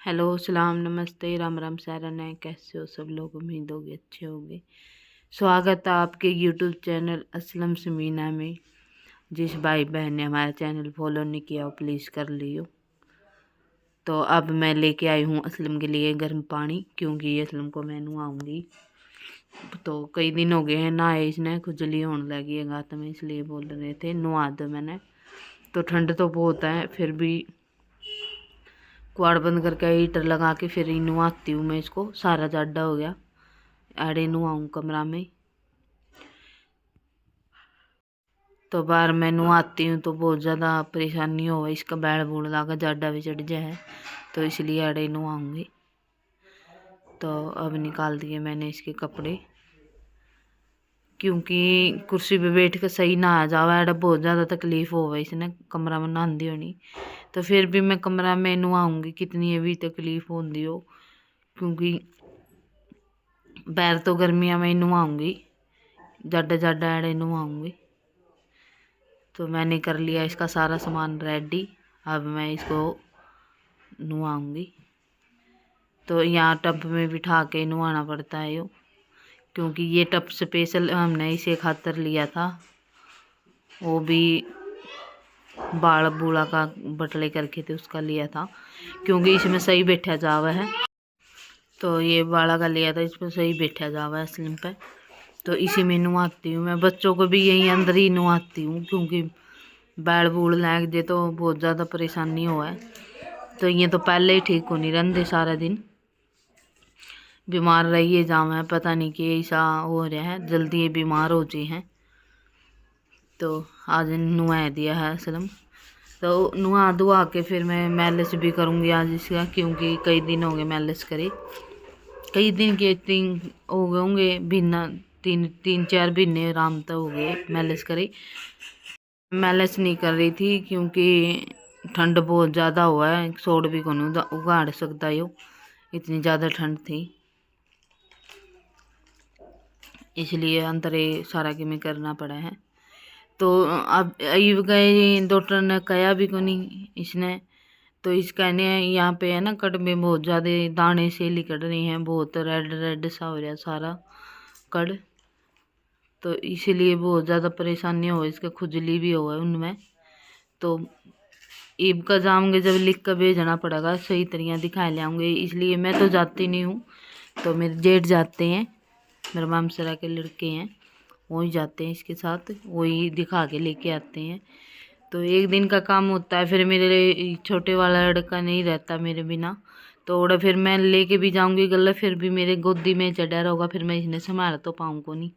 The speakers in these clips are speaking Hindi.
हेलो सलाम नमस्ते राम राम सारन है। कैसे हो सब लोग? उम्मीद होगी अच्छे होंगे। स्वागत है आपके यूट्यूब चैनल असलम समीना में। जिस भाई बहन ने हमारा चैनल फॉलो नहीं किया हो प्लीज़ कर लियो। तो अब मैं लेके आई हूँ असलम के लिए गर्म पानी, क्योंकि असलम को मैं नहाऊंगी। तो कई दिन हो गए हैं नहाए, इसने खुजली होने लगी है गात में, इसलिए बोल रहे थे नहा दो मैंने। तो ठंड तो बहुत है, फिर भी क्वाड़ बंद करके हीटर लगा के फिर ही नहाती हूँ मैं इसको। सारा जाडा हो गया, आड़े नहाऊँ कमरा में। तो बाहर मैं नहाती हूँ तो बहुत ज़्यादा परेशानी हो, इसका बैल बूल लगा जाडा भी चढ़ जाए, तो इसलिए आड़े नहाऊँगी। तो अब निकाल दिए मैंने इसके कपड़े, क्योंकि कुर्सी पे बैठ कर सही नहाया जावा है, बहुत ज़्यादा तकलीफ़ हो गई इसने कमरा में नहांदी होनी। तो फिर भी मैं कमरा में नहाऊँगी कितनी भी तकलीफ़ होती हो, क्योंकि पैर तो गर्मियाँ में ही नहाऊँगी, जाडा जाडा आड़े नहाऊँगी। तो मैंने कर लिया इसका सारा सामान रेडी, अब मैं इसको नहाऊँगी। तो यहाँ टब में बिठा के नहाना पड़ता है यो, क्योंकि ये टब स्पेशल हमने इसे खातर लिया था। वो भी बाल बूढ़ा का बटले करके थे उसका लिया था, क्योंकि इसमें सही बैठा जावा है। तो ये बाला का लिया था, इस पर सही बैठा जावा है स्लिम पे। तो इसी में नहाती हूँ मैं, बच्चों को भी यहीं अंदर ही नहाती हूँ, क्योंकि बैल बूढ़ लग जे तो बहुत ज़्यादा परेशानी हो है। तो ये तो पहले ही ठीक होनी रहते, सारा दिन बीमार रहिए जाम है, पता नहीं कि ऐसा हो रहा है, जल्दी ये बीमार हो जाए हैं। तो आज नहा दिया है असलम। तो नहा धुआ के फिर मैं मैलिश भी करूँगी आज इसका, क्योंकि कई दिन हो गए मैलिश करे, कई दिन के 3 हो गए होंगे बिना, 3-4 महीने आराम तो हो गए मैलिश करे। मैलिश नहीं कर रही थी क्योंकि ठंड बहुत ज़्यादा हुआ है, सोड भी को उगाड़ सकता यो, इतनी ज़्यादा ठंड थी, इसलिए अंतरे सारा के में करना पड़ा है। तो अब अयुब गए डॉक्टर ने कहा भी को नहीं इसने, तो इसका ने यहाँ पे है ना कट में बहुत ज़्यादा दाने से निकल रही हैं, बहुत रेड रेड सा हो रहा है सारा कड़। तो इसीलिए बहुत ज़्यादा परेशानी हो, इसका खुजली भी हो है उनमें। तो ईब का जाऊँगे जब लिख कर भेजना पड़ेगा, सही तरीके दिखा ले आऊँगे, इसलिए मैं तो जाती नहीं हूँ। तो मेरे जेठ जाते हैं, मेरे मामसरा के लड़के हैं, वही जाते हैं इसके साथ, वही दिखा के लेके आते हैं। तो एक दिन का काम होता है, फिर मेरे छोटे वाला लड़का नहीं रहता मेरे बिना, तो ओड़ा फिर मैं लेके भी जाऊंगी गला, फिर भी मेरे गोदी में चढ़ा रहोगा, फिर मैं इसने संभाल तो पाऊँ को नहीं,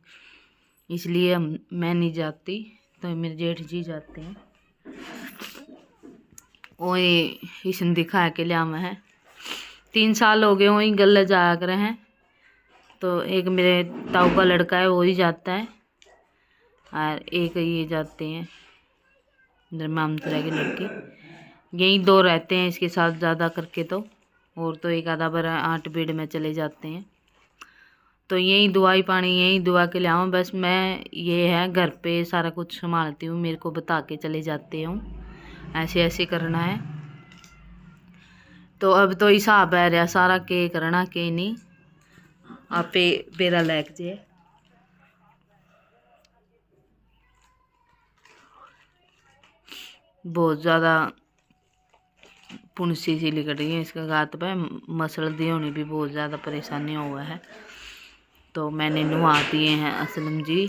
इसलिए मैं नहीं जाती। तो मेरे जेठ जी जाते हैं, वही इसने दिखा के लिया मैं 3 साल हो गए वही गले जाया करे हैं। तो एक मेरे ताऊ का लड़का है वही जाता है, और एक ये जाते हैं मेरे मामसरा के लड़के, यही 2 रहते हैं इसके साथ ज़्यादा करके। तो और तो एक आधा बार 8 बेड में चले जाते हैं। तो यही दवाई पानी यही दुआ के लियाऊँ, बस मैं ये है घर पे सारा कुछ संभालती हूँ, मेरे को बता के चले जाते हूँ ऐसे ऐसे करना है। तो अब तो हिसाब है रहा सारा के करना के नहीं, आपे बेरा लग जे। बहुत ज़्यादा पुनसी सी लिकट रही है इसका गात पे, मसल दी होनी भी बहुत ज़्यादा परेशानी हुआ है। तो मैंने नहा दिए हैं असलम जी,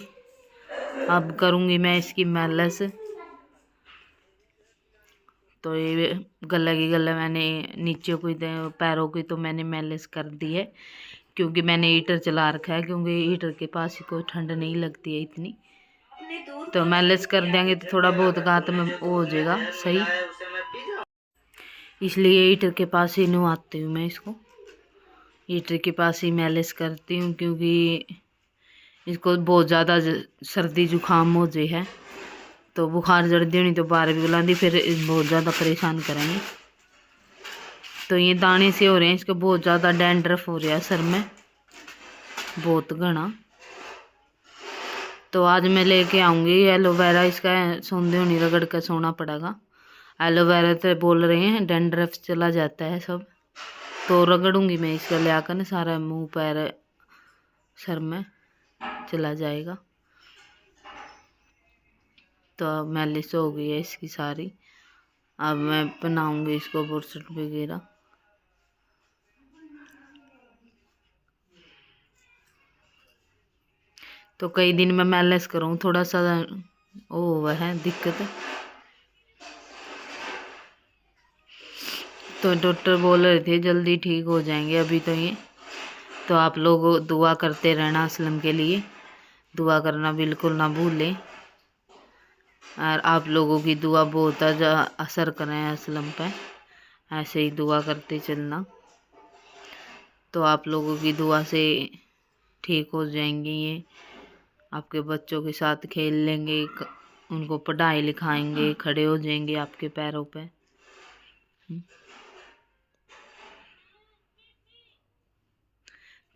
अब करूँगी मैं इसकी मैलिश। तो ये गला मैंने नीचे को पैरों की तो मैंने मैलिश कर दी है, क्योंकि मैंने हीटर चला रखा है, क्योंकि हीटर के पास ही कोई ठंड नहीं लगती है इतनी। तो मैलिश कर देंगे तो थोड़ा बहुत गात में वो हो जाएगा सही, इसलिए हीटर के पास ही नहाती हूँ मैं इसको, हीटर के पास ही मैलिश करती हूँ, क्योंकि इसको बहुत ज़्यादा सर्दी जुकाम हो जाए है, तो बुखार जल्दी होनी तो बाहर भी बुलाती, फिर बहुत ज़्यादा परेशान करेंगे। तो ये दाने से हो रहे हैं, इसका बहुत ज़्यादा डैंड्रफ हो रहा है सर में, बहुत घना। तो आज मैं लेके आऊँगी एलोवेरा, इसका सौंदे होनी रगड़ कर सोना पड़ेगा। एलोवेरा तो बोल रहे हैं डैंड्रफ चला जाता है सब, तो रगड़ूंगी मैं इसका ले आकर ना, सारा मुंह पैर सर में चला जाएगा। तो अब मालिश हो गई है इसकी सारी। अब मैं बनाऊंगी इसको बुरसट वगैरह। तो कई दिन मैं मालिश करूँ, थोड़ा सा वो हुआ है दिक्कत। तो डॉक्टर बोल रहे थे जल्दी ठीक हो जाएंगे अभी तो ये। तो आप लोग दुआ करते रहना असलम के लिए, दुआ करना बिल्कुल ना भूलें। और आप लोगों की दुआ बहुत असर करें असलम पे, ऐसे ही दुआ करते चलना। तो आप लोगों की दुआ से ठीक हो जाएंगे ये। आपके बच्चों के साथ खेल लेंगे, उनको पढ़ाई लिखाएंगे, खड़े हो जाएंगे आपके पैरों पे।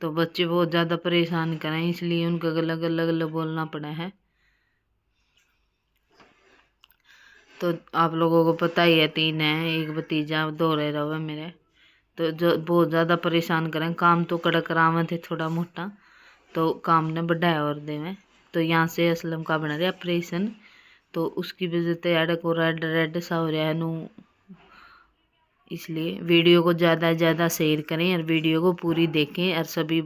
तो बच्चे बहुत ज़्यादा परेशान करें, इसलिए उनको अलग अलग अलग बोलना पड़ा है। तो आप लोगों को पता ही है 3 है, एक भतीजा 2 रह रहा है मेरे। तो जो बहुत ज़्यादा परेशान करें, काम तो कड़क राम थे थोड़ा मोटा, तो काम ने बढ़ाया और दे में। तो यहाँ से असलम का बना रहा ऑपरेशन, तो उसकी वजह से एड को रेड रेड सा हो रहा है नू। इसलिए वीडियो को ज़्यादा से ज़्यादा शेयर करें और वीडियो को पूरी देखें और सभी